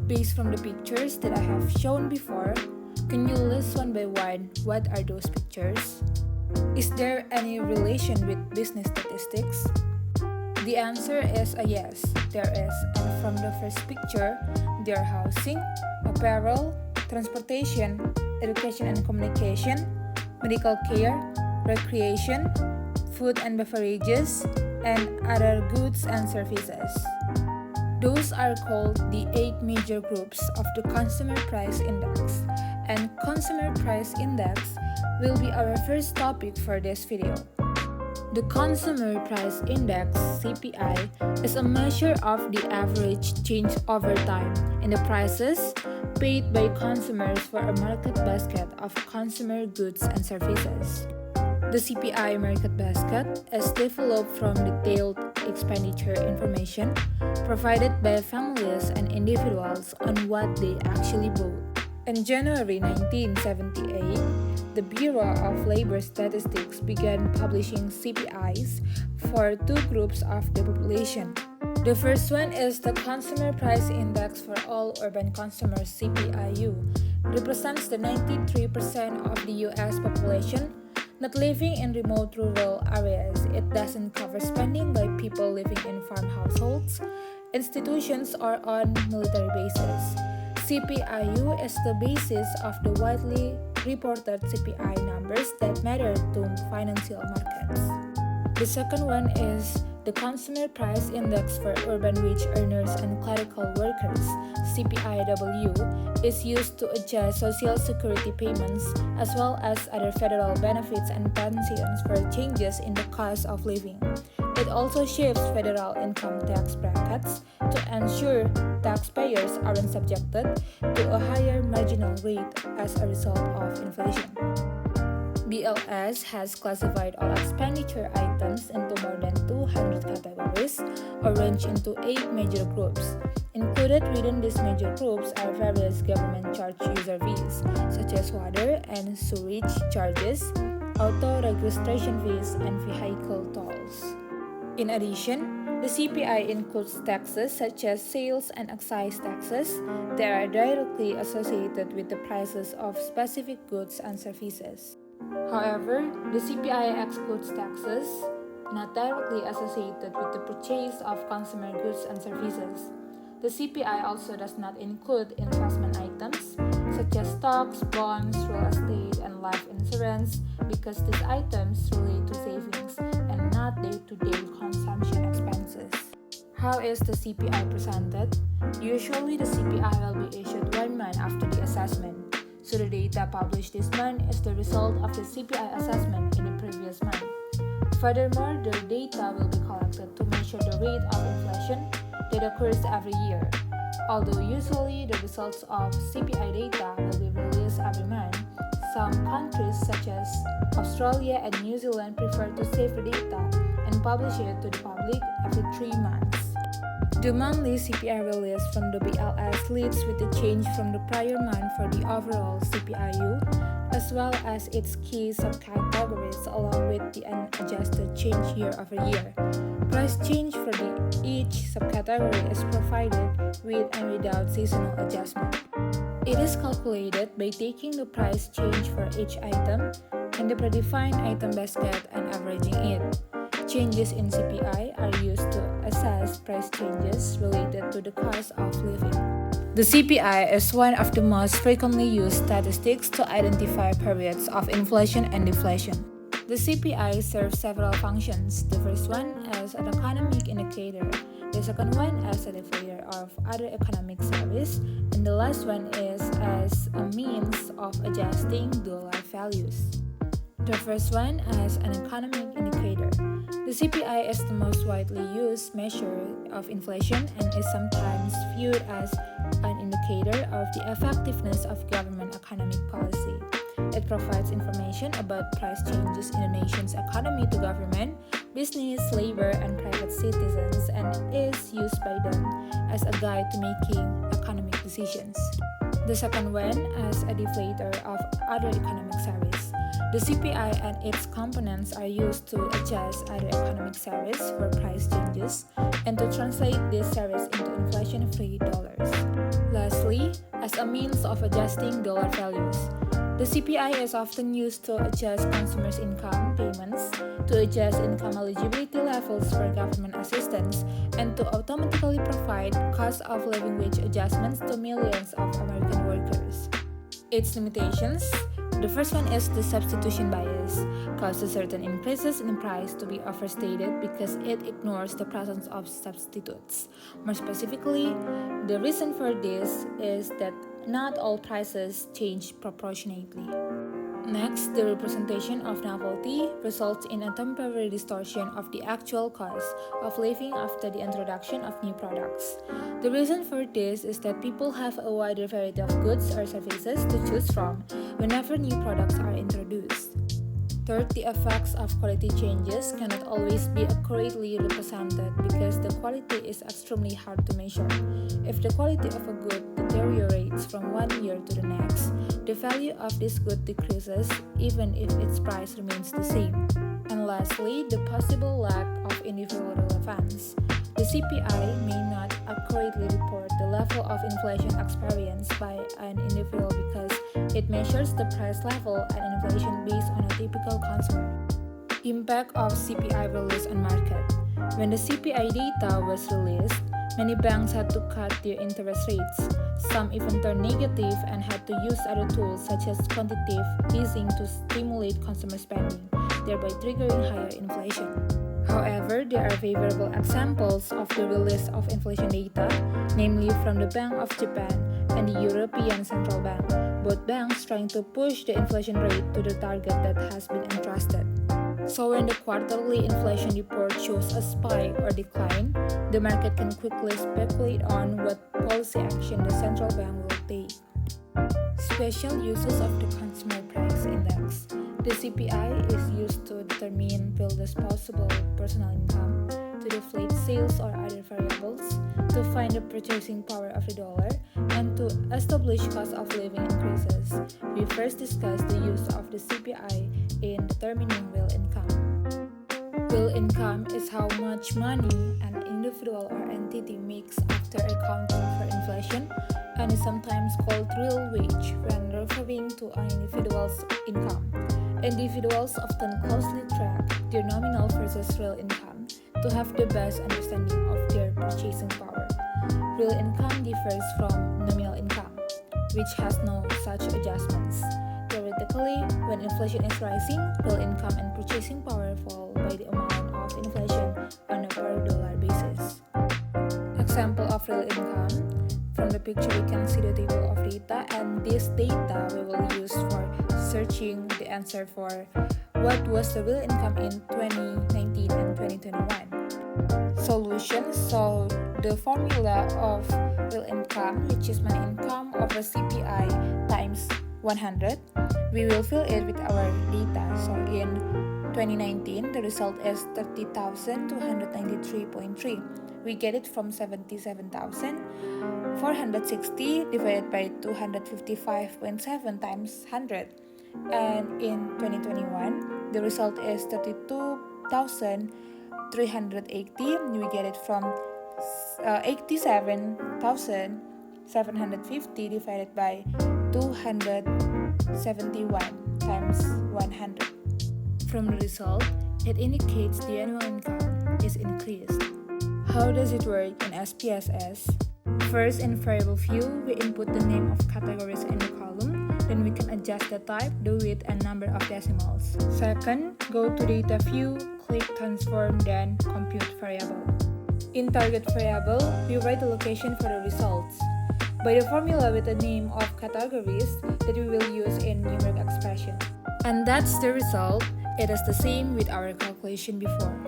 Based from the pictures that I have shown before, can you list one by one what are those pictures? Is there any relation with business statistics? The answer is a yes, there is. And from the first picture, there are housing, apparel, transportation, education and communication, medical care, recreation, food and beverages, and other goods and services. Those are called the 8 major groups of the Consumer Price Index, and Consumer Price Index will be our first topic for this video. The Consumer Price Index (CPI) is a measure of the average change over time in the prices paid by consumers for a market basket of consumer goods and services. The CPI market basket is developed from detailed expenditure information provided by families and individuals on what they actually bought. In January 1978, the Bureau of Labor Statistics began publishing CPIs for 2 groups of the population. The first one is the Consumer Price Index for all urban consumers (CPIU). It represents the 93% of the US population not living in remote rural areas. It doesn't cover spending by people living in farm households, institutions, or on military bases. CPIU is the basis of the widely reported CPI numbers that matter to financial markets. The second one is the Consumer Price Index for urban wage earners and clerical workers (CPIW) is used to adjust Social Security payments as well as other federal benefits and pensions for changes in the cost of living. It also shifts federal income tax brackets to ensure taxpayers aren't subjected to a higher marginal rate as a result of inflation. BLS has classified all expenditure items into more than 200 categories, arranged into 8 major groups. Included within these major groups are various government charge user fees, such as water and sewage charges, auto registration fees, and vehicle tolls. In addition, the CPI includes taxes such as sales and excise taxes that are directly associated with the prices of specific goods and services. However, the CPI excludes taxes not directly associated with the purchase of consumer goods and services. The CPI also does not include investment items such as stocks, bonds, real estate, and life insurance because these items relate to savings and not day-to-day consumption expenses. How is the CPI presented? Usually, the CPI will be issued 1 month after the assessment. So the data published this month is the result of the CPI assessment in the previous month. Furthermore, the data will be collected to measure the rate of inflation that occurs every year. Although usually the results of CPI data will be released every month, some countries such as Australia and New Zealand prefer to save the data and publish it to the public every 3 months. The monthly CPI release from the BLS leads with the change from the prior month for the overall CPIU, as well as its key subcategories along with the unadjusted change year over year. Price change for each subcategory is provided with and without seasonal adjustment. It is calculated by taking the price change for each item in the predefined item basket and averaging it. Changes in CPI are used to assess price changes related to the cost of living. The CPI is one of the most frequently used statistics to identify periods of inflation and deflation. The CPI serves several functions. The first one as an economic indicator, the second one as a deflator of other economic service, and the last one is as a means of adjusting the life values. The first one as an economic indicator. The CPI is the most widely used measure of inflation and is sometimes viewed as an indicator of the effectiveness of government economic policy. It provides information about price changes in the nation's economy to government, business, labor, and private citizens and is used by them as a guide to making economic decisions. The second one as a deflator of other economic service. The CPI and its components are used to adjust other economic series for price changes and to translate these series into inflation-free dollars. Lastly, as a means of adjusting dollar values, the CPI is often used to adjust consumers' income payments, to adjust income eligibility levels for government assistance, and to automatically provide cost of living wage adjustments to millions of American workers. Its limitations: the first one is the substitution bias, causes certain increases in price to be overstated because it ignores the presence of substitutes. More specifically, the reason for this is that not all prices change proportionately. Next, the representation of novelty results in a temporary distortion of the actual cost of living after the introduction of new products. The reason for this is that people have a wider variety of goods or services to choose from whenever new products are introduced. Third, the effects of quality changes cannot always be accurately represented because the quality is extremely hard to measure. If the quality of a good deteriorates from one year to the next, the value of this good decreases even if its price remains the same. And lastly, the possible lack of individual relevance. The CPI may not accurately report the level of inflation experienced by an individual because it measures the price level and inflation based on a typical consumer. Impact of CPI release on market. When the CPI data was released, many banks had to cut their interest rates. Some even turned negative and had to use other tools such as quantitative easing to stimulate consumer spending, thereby triggering higher inflation. However, there are favorable examples of the release of inflation data, namely from the Bank of Japan and the European Central Bank, both banks trying to push the inflation rate to the target that has been entrusted. So when the quarterly inflation report shows a spike or decline, the market can quickly speculate on what policy action the central bank will take. Special uses of the Consumer Price Index. The CPI is used to determine real disposable personal income, to deflate sales or other variables, to find the purchasing power of the dollar, and to establish cost of living increases. We first discussed the use of the CPI in determining real income. Real income is how much money an individual or entity makes after accounting for inflation, and is sometimes called real wage when referring to an individual's income. Individuals often closely track their nominal versus real income to have the best understanding of their purchasing power. Real income differs from nominal income, which has no such adjustments. Theoretically, when inflation is rising, real income and purchasing power fall by the amount of inflation on a per dollar basis. Example of real income. From the picture we can see the table of data, and this data we will use for searching the answer for what was the real income in 2019 and 2021. Solution. So the formula of real income, which is money income over CPI times 100, we will fill it with our data. So in 2019, the result is 30,293.3. We get it from 77,460 divided by 255.7 times 100. And in 2021, the result is 32,380. We get it from 87,750 divided by 271 times 100. From the result, it indicates the annual income is increased. How does it work in SPSS? First, in variable view, we input the name of categories in the column, then we can adjust the type, the width, and number of decimals. Second, go to data view, click transform, then compute variable. In target variable, we write the location for the results by the formula with the name of categories that we will use in numeric expression. And that's the result. It is the same with our calculation before.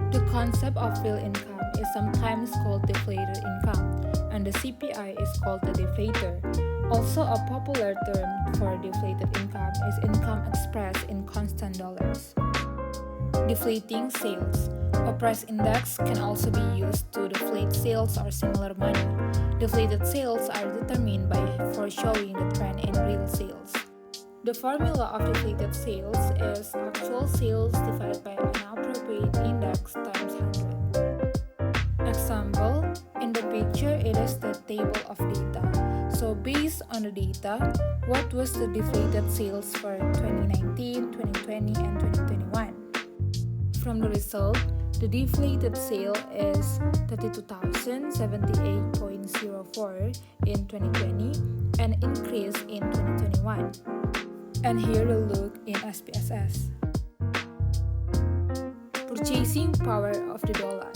The concept of real income is sometimes called deflated income, and the CPI is called the deflator. Also, a popular term for deflated income is income expressed in constant dollars. Deflating sales. A price index can also be used to deflate sales or similar money. Deflated sales are determined by foreshowing the trend in real sales. The formula of deflated sales is actual sales divided by an appropriate index times 100. Example, in the picture it is the table of data. So based on the data, what was the deflated sales for 2019, 2020, and 2021? From the result, the deflated sale is 32,078.04 in 2020 and increase in 2021. And here a look in SPSS. Purchasing power of the dollar.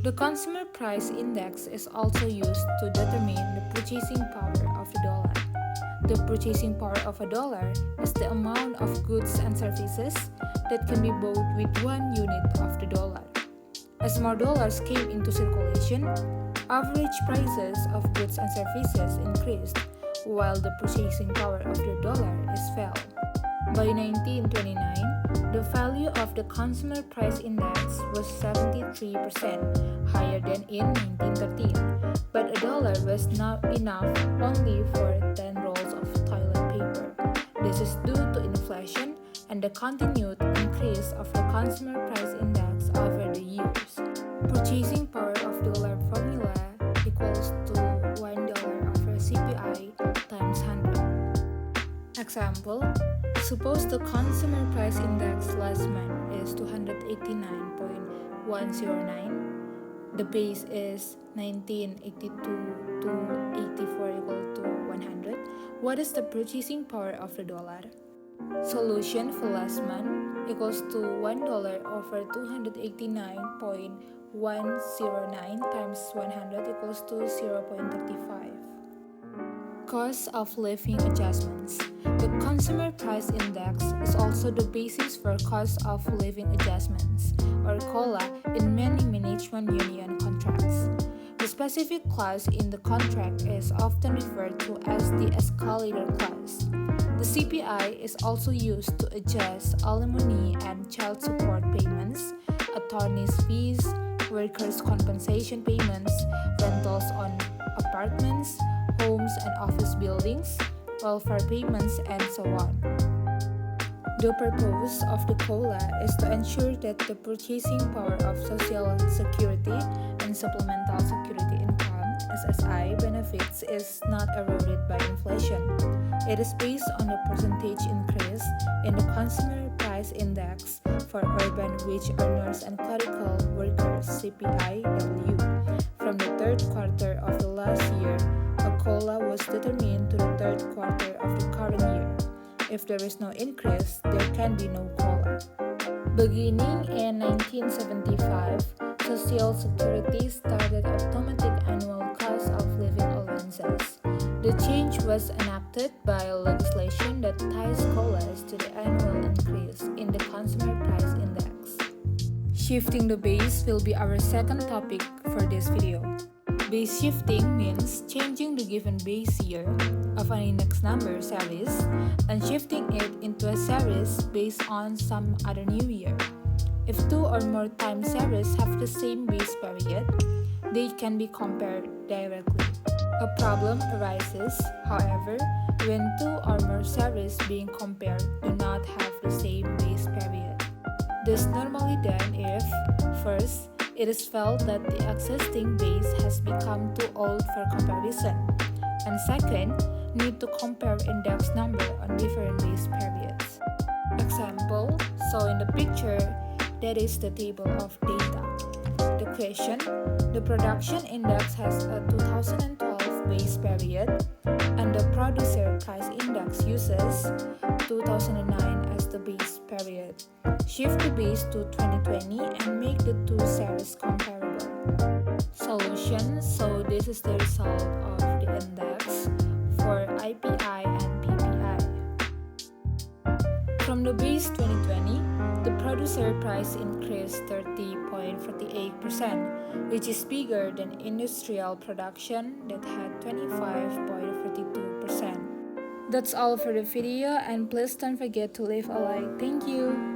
The consumer price index is also used to determine the purchasing power of the dollar. The purchasing power of a dollar is the amount of goods and services that can be bought with 1 unit of the dollar. As more dollars came into circulation, average prices of goods and services increased, while the purchasing power of the dollar is fell. By 1929, the value of the consumer price index was 73%, higher than in 1913, but a dollar was not enough only for 10 rolls of toilet paper. This is due to inflation and the continued increase of the consumer price index over the years. Purchasing power of dollar formula equals to $1 over CPI times 100. Example, suppose the consumer price index last month is 289.109. The base is 1982 to 84 equal to 100. What is the purchasing power of the dollar? Solution for last month equals to $1 over 289.109 times 100 equals to 0.35. Cost of living adjustments. The consumer price index is also the basis for cost of living adjustments, or COLA, in many management union contracts. The specific clause in the contract is often referred to as the escalator clause. The CPI is also used to adjust alimony and child support payments, attorney's fees, workers' compensation payments, rentals on apartments, homes and office buildings, welfare payments, and so on. The purpose of the COLA is to ensure that the purchasing power of Social Security and Supplemental Security Income (SSI) benefits is not eroded by inflation. It is based on the percentage increase in the Consumer Price Index for urban wage earners and clerical workers (CPIW). From the third quarter of the last year, a COLA was determined to the third quarter of the current year. If there is no increase, there can be no COLA. Beginning in 1975, Social Security started automatic annual cost of living allowances. The change was enacted by legislation that ties COLAs to the annual increase in the Consumer Price Index. Shifting the base will be our second topic for this video. Base shifting means changing the given base year of an index number series and shifting it into a series based on some other new year. If two or more time series have the same base period, they can be compared directly. A problem arises, however, when two or more series being compared do not have the same base period. This is normally done if, first, it is felt that the existing base has become too old for comparison, and second, need to compare index number on different base periods. Example, so in the picture, that is the table of data. The question, the production index has a 2012 base period, and the producer price index uses 2009 as the base period. Shift the base to 2020 and make the two series comparable. Solution, so this is the result of the index for IPI and PPI. From the base 2020, the producer price increased 30.48%, which is bigger than industrial production that had 25.42%. That's all for the video, and please don't forget to leave a like. Thank you.